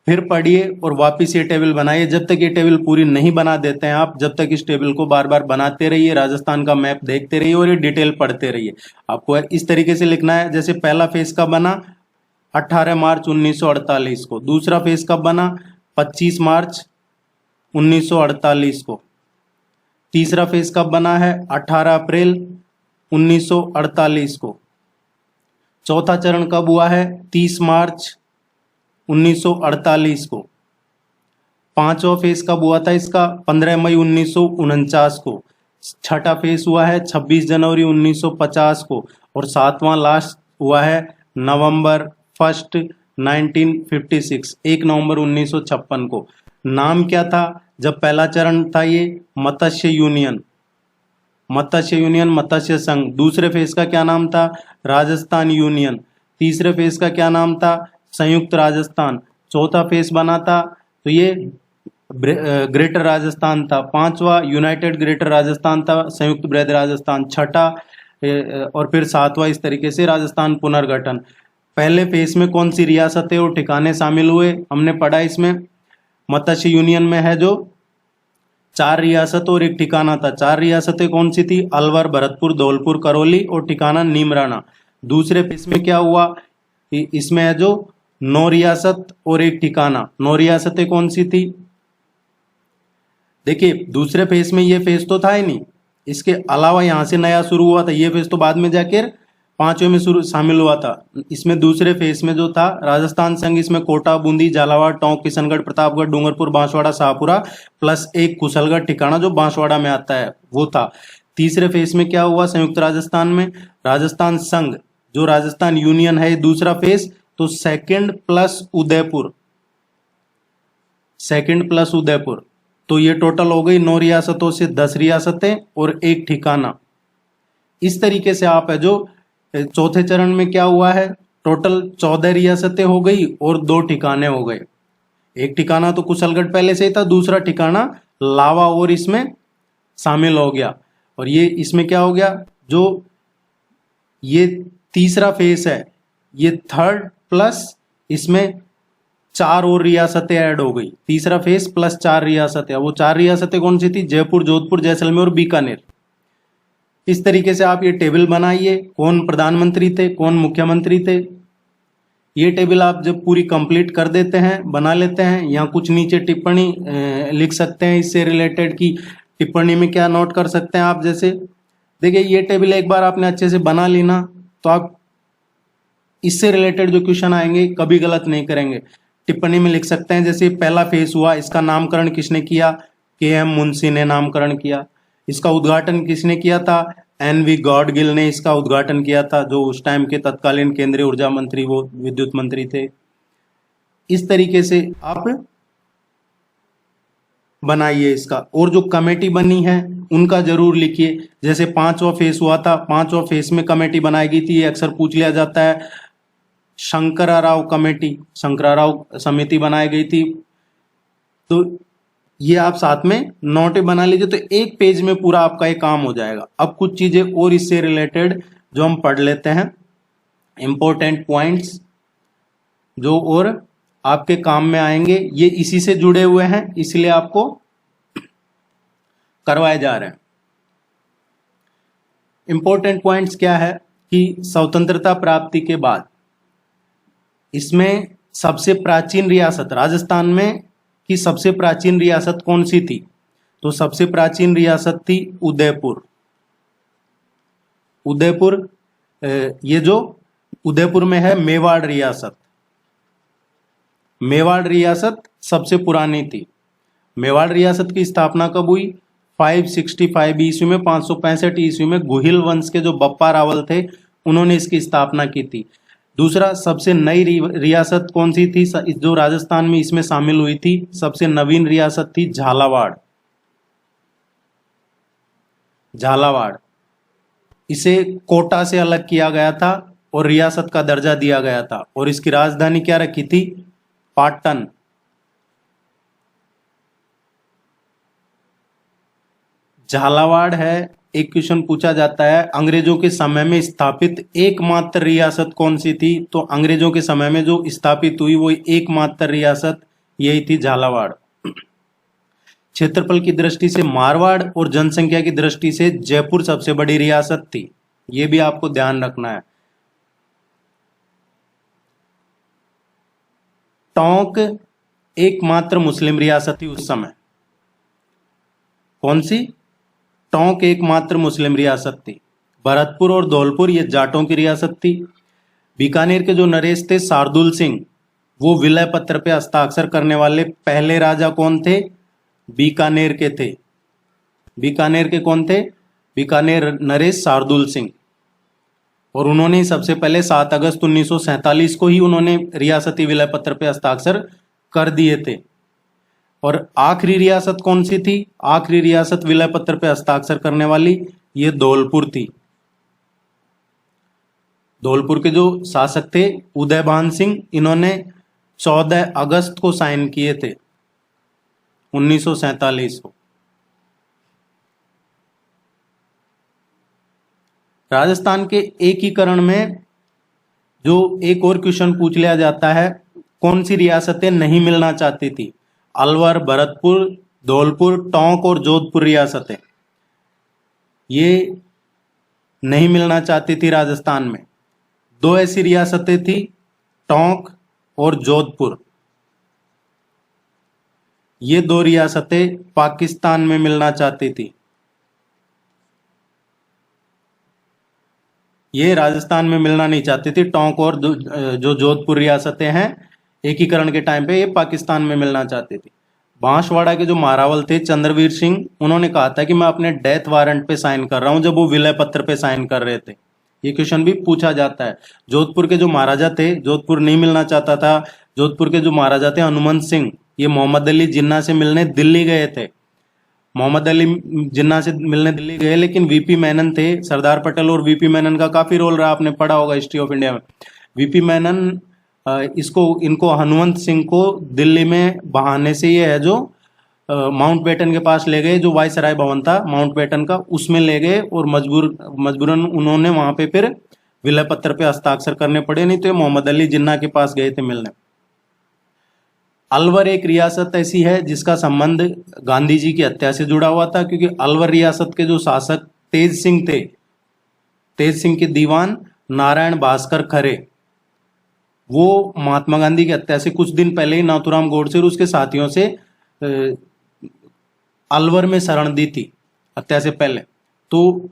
फिर पढ़िए और वापस ये टेबल बनाइए। जब तक ये टेबल पूरी नहीं बना देते हैं आप, जब तक इस टेबल को बार बार बनाते रहिए, राजस्थान का मैप देखते रहिए और ये डिटेल पढ़ते रहिए। आपको इस तरीके से लिखना है, जैसे पहला फेज कब बना? 18 मार्च 1948 को। दूसरा फेज कब बना? 25 मार्च 1948 को। तीसरा फेज कब बना है? 18 अप्रैल 1948 को। चौथा चरण कब हुआ है? 30 मार्च 1948 को। पांचवा फेज कब हुआ था इसका? 15 मई 1949 को। छठा फेज हुआ है 26 जनवरी 1950 को। और सातवां लास्ट हुआ है नवंबर 1 1956, 1 नवंबर 1956 को। नाम क्या था जब पहला चरण था? ये मत्स्य यूनियन, मत्स्य यूनियन, मत्स्य संघ। दूसरे फेज का क्या नाम था? राजस्थान यूनियन। तीसरे फेज का क्या नाम था? संयुक्त राजस्थान। चौथा फेज बना था तो ये ग्रेटर राजस्थान था। पांचवा यूनाइटेड ग्रेटर राजस्थान था, संयुक्त बृहद राजस्थान। छठा और फिर सातवां इस तरीके से राजस्थान पुनर्गठन। पहले फेज में कौन सी रियासतें और ठिकाने शामिल हुए हमने पढ़ा। इसमें मत्स्य यूनियन में है जो 4 रियासत और एक ठिकाना था। 4 रियासतें कौन सी थी? अलवर, भरतपुर, धौलपुर, करौली और ठिकाना नीमराना। दूसरे फेज में क्या हुआ? इसमें है जो 9 रियासत और एक ठिकाना। 9 रियासतें कौन सी थी? देखिए दूसरे फेज में ये फेज तो था ही नहीं, इसके अलावा यहां से नया शुरू हुआ था। ये फेज तो बाद में जाकर 5वें में शुरू शामिल हुआ था। इसमें दूसरे फेज में जो था राजस्थान संघ, इसमें कोटा, बूंदी, झालावाड़, टोंक, किशनगढ़, प्रतापगढ़, डूंगरपुर, बांसवाड़ा, शाहपुरा प्लस एक कुशलगढ़ ठिकाना जो बांसवाड़ा में आता है वो था। तीसरे फेज में क्या हुआ? संयुक्त राजस्थान में राजस्थान संघ जो राजस्थान यूनियन है दूसरा फेज, तो second plus Udaipur, second plus Udaipur. तो ये टोटल हो गई 9 रियासतों से 10 रियासतें और एक ठिकाना। इस तरीके से आप है जो चौथे चरण में क्या हुआ है, टोटल 14 रियासतें हो गई और 2 ठिकाने हो गए। एक ठिकाना तो कुशलगढ़ पहले से ही था, दूसरा ठिकाना लावा और इसमें शामिल हो गया। और ये इसमें क्या हो गया, जो ये तीसरा फेस है, ये थर्ड प्लस इसमें 4 और रियासतें ऐड हो गई। तीसरा फेस प्लस 4 रियासतें। वो 4 रियासतें कौन सी थी, जयपुर, जोधपुर, जैसलमेर और बीकानेर। इस तरीके से आप ये टेबल बनाइए, कौन प्रधानमंत्री थे, कौन मुख्यमंत्री थे। ये टेबल आप जब पूरी कंप्लीट कर देते हैं, बना लेते हैं, यहाँ कुछ नीचे टिप्पणी लिख सकते हैं इससे रिलेटेड की टिप्पणी में क्या नोट कर सकते हैं आप। जैसे देखिए ये टेबल एक बार आपने अच्छे से बना ली ना, तो आप इससे रिलेटेड जो क्वेश्चन आएंगे कभी गलत नहीं करेंगे। टिप्पणी में लिख सकते हैं, जैसे पहला फेस हुआ, इसका नामकरण किसने किया, के.एम. मुंशी ने नामकरण किया। इसका उद्घाटन किसने किया था, एन.वी. गॉडगिल ने इसका उद्घाटन किया था, जो उस टाइम के तत्कालीन केंद्रीय ऊर्जा मंत्री, वो विद्युत मंत्री थे। इस तरीके से आप बनाइए इसका। और जो कमेटी बनी है उनका जरूर लिखिए। जैसे 5वां फेस हुआ था, 5वां फेस में कमेटी बनाई गई थी, ये अक्सर पूछ लिया जाता है, शंकराराव कमेटी, शंकराराव समिति बनाई गई थी। तो ये आप साथ में नोट बना लीजिए, तो एक पेज में पूरा आपका ये काम हो जाएगा। अब कुछ चीजें और इससे रिलेटेड जो हम पढ़ लेते हैं, इंपॉर्टेंट पॉइंट्स जो और आपके काम में आएंगे, ये इसी से जुड़े हुए हैं, इसलिए आपको करवाए जा रहे हैं। इंपॉर्टेंट पॉइंट्स क्या है कि स्वतंत्रता प्राप्ति के बाद इसमें सबसे प्राचीन रियासत, राजस्थान में की सबसे प्राचीन रियासत कौन सी थी, तो सबसे प्राचीन रियासत थी उदयपुर। उदयपुर, ये जो उदयपुर में है मेवाड़ रियासत, मेवाड़ रियासत सबसे पुरानी थी। मेवाड़ रियासत की स्थापना कब हुई, 565 ईस्वी में, 565 ईस्वी में गुहिल वंश के जो बप्पा रावल थे उन्होंने इसकी स्थापना की थी। दूसरा, सबसे नई रियासत कौन सी थी जो राजस्थान में इसमें शामिल हुई थी, सबसे नवीन रियासत थी झालावाड़। झालावाड़, इसे कोटा से अलग किया गया था और रियासत का दर्जा दिया गया था, और इसकी राजधानी क्या रखी थी, पाटन। झालावाड़ है, एक क्वेश्चन पूछा जाता है, अंग्रेजों के समय में स्थापित एकमात्र रियासत कौन सी थी, तो अंग्रेजों के समय में जो स्थापित हुई वो एकमात्र रियासत यही थी, झालावाड़। क्षेत्रफल की दृष्टि से मारवाड़ और जनसंख्या की दृष्टि से जयपुर सबसे बड़ी रियासत थी, ये भी आपको ध्यान रखना है। टोंक एकमात्र मुस्लिम रियासत थी उस समय। कौन सी, टोंक एकमात्र मुस्लिम रियासत थी। भरतपुर और धौलपुर ये जाटों की रियासत थी। बीकानेर के जो नरेश थे शार्दुल सिंह, वो विलय पत्र पे हस्ताक्षर करने वाले पहले राजा कौन थे, बीकानेर के थे। बीकानेर के कौन थे, बीकानेर नरेश शार्दुल सिंह। और उन्होंने सबसे पहले 7 अगस्त 1947 को ही उन्होंने रियासती विलय पत्र पे हस्ताक्षर कर दिए थे। और आखिरी रियासत कौन सी थी, आखिरी रियासत विलय पत्र पे हस्ताक्षर करने वाली ये धौलपुर थी। धौलपुर के जो शासक थे उदयभान सिंह, इन्होंने 14 अगस्त को साइन किए थे 1947 को। राजस्थान के एकीकरण में जो एक और क्वेश्चन पूछ लिया जाता है, कौन सी रियासतें नहीं मिलना चाहती थी, अलवर, भरतपुर, धौलपुर, टोंक और जोधपुर रियासतें ये नहीं मिलना चाहती थी राजस्थान में। 2 ऐसी रियासतें थी, टोंक और जोधपुर। ये 2 रियासतें पाकिस्तान में मिलना चाहती थी। ये राजस्थान में मिलना नहीं चाहती थी। टोंक और जो जोधपुर रियासतें हैं एकीकरण के टाइम पे ये पाकिस्तान में मिलना चाहती थी। बांसवाड़ा के जो महारावल थे चंद्रवीर सिंह, उन्होंने कहा था कि मैं अपने डेथ वारंट पे साइन कर रहा हूं, जब वो विलय पत्र पे साइन कर रहे थे। ये क्वेश्चन भी पूछा जाता है। जोधपुर के जो महाराजा थे, जोधपुर नहीं मिलना चाहता था। जोधपुर के जो महाराजा थे हनुमंत सिंह, ये मोहम्मद अली जिन्ना से मिलने दिल्ली गए थे मोहम्मद अली जिन्ना से मिलने दिल्ली गए, लेकिन वीपी मेनन थे, सरदार पटेल और वीपी मेनन का काफी रोल रहा, आपने पढ़ा होगा हिस्ट्री ऑफ इंडिया में। वीपी मेनन इनको हनुमंत सिंह को दिल्ली में बहाने से ये है जो माउंट बेटन के पास ले गए, जो वायसराय भवन था माउंट बेटन का, उसमें ले गए और मजबूरन उन्होंने वहां पे फिर विलय पत्र पे हस्ताक्षर करने पड़े, नहीं तो ये मोहम्मद अली जिन्ना के पास गए थे मिलने। अलवर एक रियासत ऐसी है जिसका संबंध गांधी जी की हत्या से जुड़ा हुआ था, क्योंकि अलवर रियासत के जो शासक तेज सिंह थे, तेज सिंह के दीवान नारायण भास्कर खरे, वो महात्मा गांधी की हत्या से कुछ दिन पहले ही नाथूराम गोडसे और उसके साथियों से अलवर में शरण दी थी हत्या से पहले। तो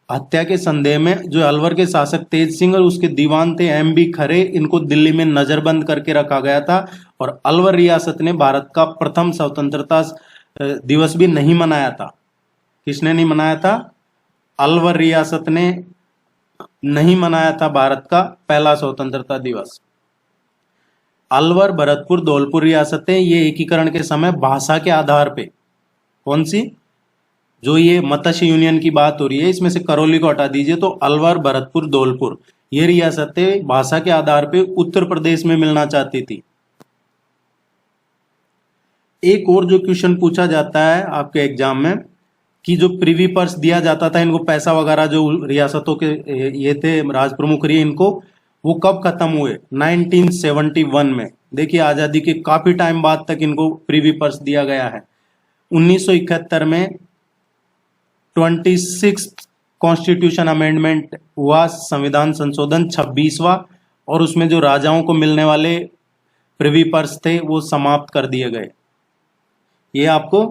हत्या के संदेह में जो अलवर के शासक तेज सिंह और उसके दीवान थे एम बी खरे, इनको दिल्ली में नजरबंद करके रखा गया था, और अलवर रियासत ने भारत का प्रथम स्वतंत्रता दिवस भी नहीं मनाया था। किसने नहीं मनाया था? अलवर रियासत ने नहीं मनाया था भारत का पहला स्वतंत्रता दिवस। अलवर, भरतपुर, धौलपुर रियासतें ये एकीकरण के समय भाषा के आधार पे, कौन सी, जो ये मत्स्य यूनियन की बात हो रही है, इसमें से करौली को हटा दीजिए, तो अलवर, भरतपुर, धौलपुर ये रियासतें भाषा के आधार पे उत्तर प्रदेश में मिलना चाहती थी। एक और जो क्वेश्चन पूछा जाता है आपके एग्जाम में कि जो प्रिवी पर्स दिया जाता था इनको, पैसा वगैरह जो रियासतों के ये थे राज प्रमुख रही इनको, वो कब खत्म हुए? 1971 में। देखिए आजादी के काफी टाइम बाद तक इनको प्रिवी पर्स दिया गया है। 1971 में 26 कॉन्स्टिट्यूशन अमेंडमेंट हुआ, संविधान संशोधन 26वां, और उसमें जो राजाओं को मिलने वाले प्रिवी पर्स थे वो समाप्त कर दिए गए। ये आपको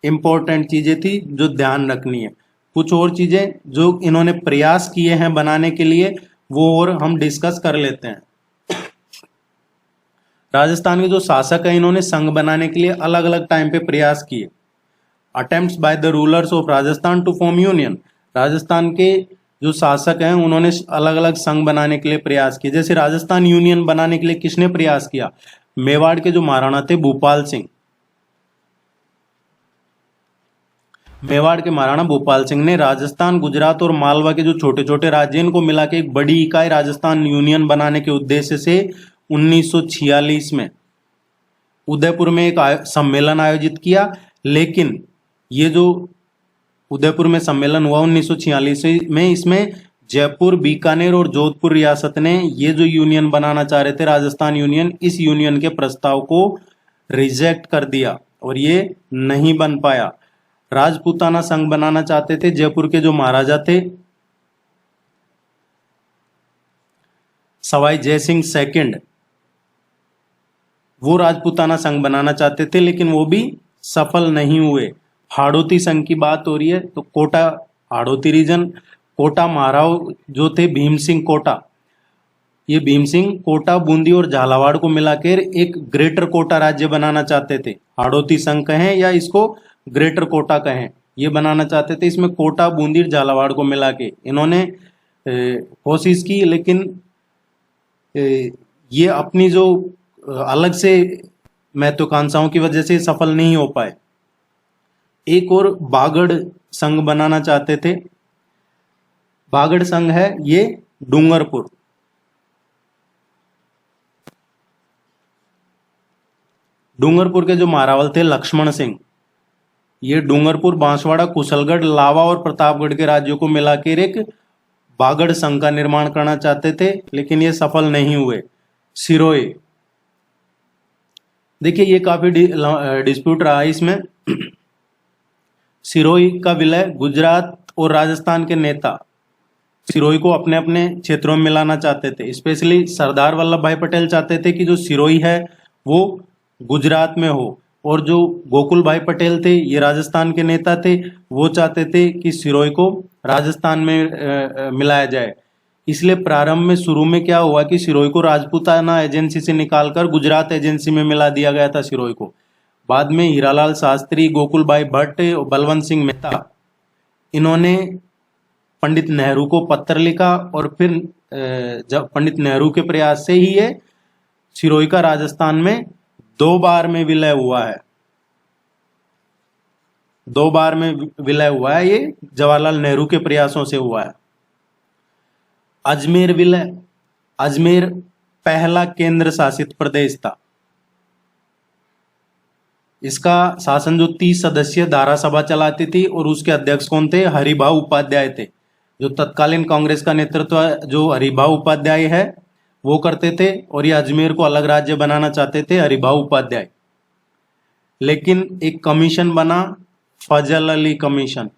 इंपॉर्टेंट चीजें थी जो ध्यान रखनी है। कुछ और चीजें जो इन्होंने प्रयास किए हैं बनाने के लिए वो और हम डिस्कस कर लेते हैं। राजस्थान के जो शासक हैं इन्होंने संघ बनाने के लिए अलग अलग टाइम पे प्रयास किए। Attempts by the rulers of Rajasthan to form union, Rajasthan के जो शासक हैं उन्होंने अलग अलग संघ बनाने के लिए प्रयास किए। जैसे राजस्थान यूनियन बनाने के लिए किसने प्रयास किया? मेवाड़ के जो महाराणा थे भूपाल सिंह, मेवाड़ के महाराणा भूपाल सिंह ने राजस्थान, गुजरात और मालवा के जो छोटे छोटे राज्य इनको मिला के एक बड़ी इकाई राजस्थान यूनियन बनाने के उद्देश्य से 1946 में उदयपुर में एक सम्मेलन आयोजित किया। लेकिन ये जो उदयपुर में सम्मेलन हुआ 1946 में, इसमें जयपुर, बीकानेर और जोधपुर रियासत ने ये जो यूनियन बनाना चाह रहे थे राजस्थान यूनियन, इस यूनियन के प्रस्ताव को रिजेक्ट कर दिया और ये नहीं बन पाया। राजपूताना संघ बनाना चाहते थे जयपुर के जो महाराजा थे सवाई जयसिंह सेकंड, वो राजपूताना संघ बनाना चाहते थे, लेकिन वो भी सफल नहीं हुए। हाड़ौती संघ की बात हो रही है तो कोटा, हाड़ौती रीजन, कोटा महाराव जो थे भीम सिंह कोटा, ये भीम सिंह कोटा, बूंदी और झालावाड़ को मिलाकर एक ग्रेटर कोटा राज्य बनाना चाहते थे। हाड़ौती संघ कहें या इसको ग्रेटर कोटा कहें, ये बनाना चाहते थे। इसमें कोटा, बूंदी और झालावाड़ को मिला के इन्होंने कोशिश की, लेकिन ये अपनी जो अलग से महत्वाकांक्षाओं की वजह से सफल नहीं हो पाए। एक और बागड़ संघ बनाना चाहते थे। बागड़ संघ है ये डूंगरपुर, डूंगरपुर के जो महारावल थे लक्ष्मण सिंह, ये डूंगरपुर, बांसवाड़ा, कुशलगढ़, लावा और प्रतापगढ़ के राज्यों को मिलाकर एक बागड़ संघ का निर्माण करना चाहते थे, लेकिन ये सफल नहीं हुए। सिरोही, देखिए ये काफी डिस्प्यूट रहा है इसमें। सिरोही का विलय, गुजरात और राजस्थान के नेता सिरोही को अपने अपने क्षेत्रों में मिलाना चाहते थे। स्पेशली सरदार वल्लभ भाई पटेल चाहते थे कि जो सिरोही है वो गुजरात में हो, और जो गोकुल भाई पटेल थे ये राजस्थान के नेता थे, वो चाहते थे कि सिरोही को राजस्थान में मिलाया जाए। इसलिए प्रारंभ में शुरू में क्या हुआ कि सिरोही को राजपूताना एजेंसी से निकालकर गुजरात एजेंसी में मिला दिया गया था सिरोही को। बाद में हीरालाल शास्त्री, गोकुल भाई भट्ट और बलवंत सिंह मेहता, इन्होंने पंडित नेहरू को पत्र लिखा और फिर जब पंडित नेहरू के प्रयास से ही ये सिरोही का राजस्थान में 2 बार में विलय हुआ है। 2 बार में विलय हुआ है, ये जवाहरलाल नेहरू के प्रयासों से हुआ है। अजमेर विलय, अजमेर पहला केंद्र शासित प्रदेश था। इसका शासन जो 30 सदस्यीय धारा सभा चलाती थी और उसके अध्यक्ष कौन थे? हरिभाऊ उपाध्याय थे। जो तत्कालीन कांग्रेस का नेतृत्व जो हरिभाऊ उपाध्याय है वो करते थे, और ये अजमेर को अलग राज्य बनाना चाहते थे हरिभाऊ उपाध्याय। लेकिन एक कमीशन बना, फजल अली कमीशन,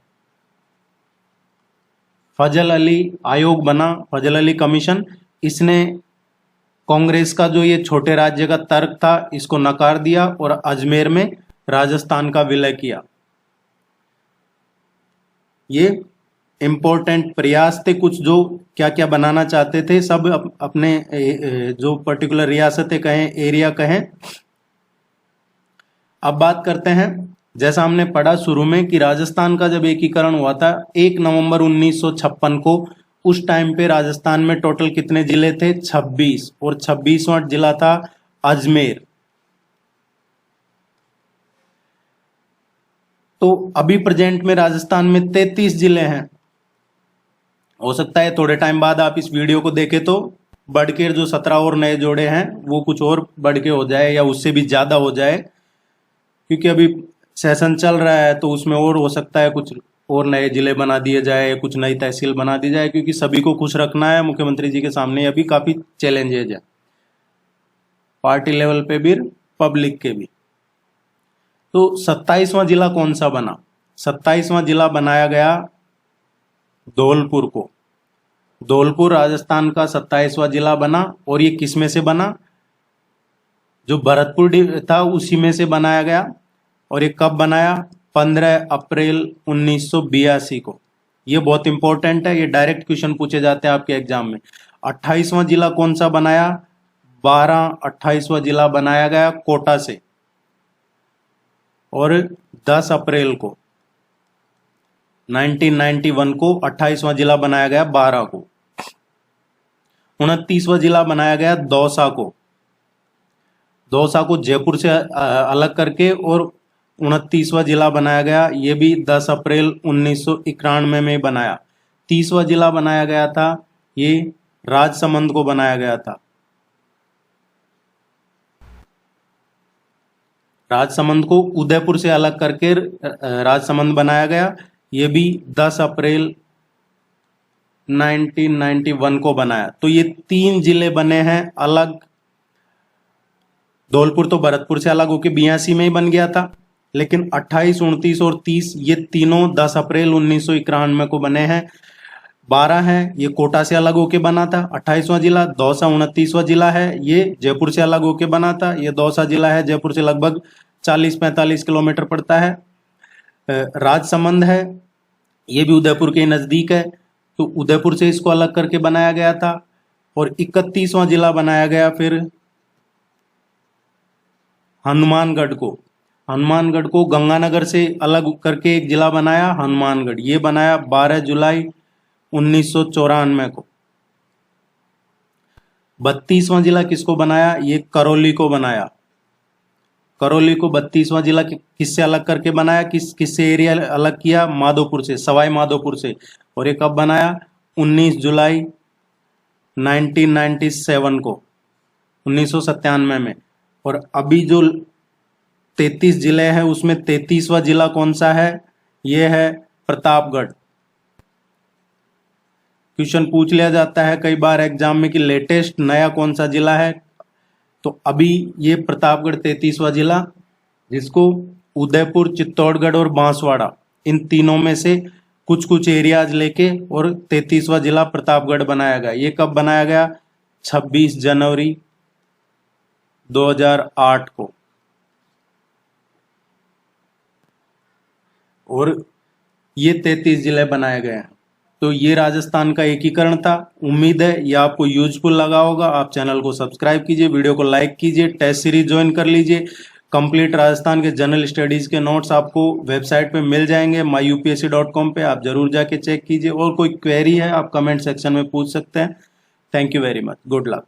फजल अली आयोग बना, फजल अली कमीशन। इसने कांग्रेस का जो ये छोटे राज्य का तर्क था इसको नकार दिया और अजमेर में राजस्थान का विलय किया। ये इंपॉर्टेंट प्रयास थे कुछ, जो क्या क्या बनाना चाहते थे सब अपने जो पर्टिकुलर रियासतें कहें, एरिया कहें। अब बात करते हैं, जैसा हमने पढ़ा शुरू में कि राजस्थान का जब एकीकरण हुआ था 1 नवंबर 1956 को, उस टाइम पे राजस्थान में टोटल कितने जिले थे? 26, और 26वां जिला था अजमेर। तो अभी प्रेजेंट में राजस्थान में 33 जिले हैं। हो सकता है थोड़े टाइम बाद आप इस वीडियो को देखें तो बढ़ के जो 17 और नए जोड़े हैं वो कुछ और बढ़ के हो जाए या उससे भी ज्यादा हो जाए, क्योंकि अभी सेशन चल रहा है तो उसमें और हो सकता है कुछ और नए जिले बना दिए जाए, कुछ नई तहसील बना दी जाए, क्योंकि सभी को खुश रखना है। मुख्यमंत्री जी के सामने अभी काफी चैलेंजेज है, पार्टी लेवल पे भी, पब्लिक के भी। तो 27वां जिला कौन सा बना? 27वां जिला बनाया गया धौलपुर को। धौलपुर राजस्थान का 27वां जिला बना, और ये किस में से बना? जो भरतपुर था उसी में से बनाया गया। और ये कब बनाया? 15 अप्रैल 1982 को। ये बहुत इंपॉर्टेंट है, ये डायरेक्ट क्वेश्चन पूछे जाते हैं आपके एग्जाम में। 28वां जिला कौन सा बनाया? 28वां जिला बनाया गया कोटा से, और 10 अप्रैल को 1991 को 28वां जिला बनाया गया 12 को। 29वां जिला बनाया गया दौसा को। दौसा को जयपुर से अलग करके, और 29वां जिला बनाया गया, ये भी 10 अप्रैल 1991 में बनाया। 30वां जिला बनाया गया था, ये राजसमंद को बनाया गया था। राजसमंद को उदयपुर से अलग करके राजसमंद बनाया गया, ये भी 10 अप्रैल 1991 को बनाया। तो ये 3 जिले बने हैं अलग। धौलपुर तो भरतपुर से अलग होकर 82 में ही बन गया था, लेकिन 28, 29 और 30 ये तीनों 10 अप्रैल 1991 को बने हैं। 12 है ये कोटा से अलग होके बना था 28वां जिला। दौसा 29वां जिला है, ये जयपुर से अलग होके बना था। ये दौसा जिला है, जयपुर से लगभग 40-45 किलोमीटर पड़ता है। राजसमंद है, ये भी उदयपुर के नजदीक है, तो उदयपुर से इसको अलग करके बनाया गया था। और 31वां जिला बनाया गया फिर हनुमानगढ़ को। हनुमानगढ़ को गंगानगर से अलग करके एक जिला बनाया हनुमानगढ़, ये बनाया 12 जुलाई 1994 को। 32वां जिला किसको बनाया? ये करौली को बनाया। करौली को 32वां जिला किससे अलग करके बनाया? किससे एरिया अलग किया? माधोपुर से, सवाई माधोपुर से। और ये कब बनाया? 19 जुलाई 1997 को, 1997 में। और अभी जो 33 जिले हैं उसमें 33वां जिला कौन सा है? ये है प्रतापगढ़। क्वेश्चन पूछ लिया जाता है कई बार एग्जाम में कि लेटेस्ट नया कौन सा जिला है, तो अभी ये प्रतापगढ़ 33वां जिला, जिसको उदयपुर, चित्तौड़गढ़ और बांसवाड़ा इन तीनों में से कुछ कुछ एरियाज लेके और 33वां जिला प्रतापगढ़ बनाया गया। ये कब बनाया गया? 26 जनवरी 2008 को। और ये 33 जिले बनाए गए हैं। तो ये राजस्थान का एकीकरण था। उम्मीद है ये आपको यूजफुल लगा होगा। आप चैनल को सब्सक्राइब कीजिए, वीडियो को लाइक कीजिए, टेस्ट सीरीज ज्वाइन कर लीजिए। कंप्लीट राजस्थान के जनरल स्टडीज के नोट्स आपको वेबसाइट पे मिल जाएंगे myupsc.com पे, आप जरूर जाके चेक कीजिए। और कोई क्वेरी है आप कमेंट सेक्शन में पूछ सकते हैं। Thank you very much, good luck.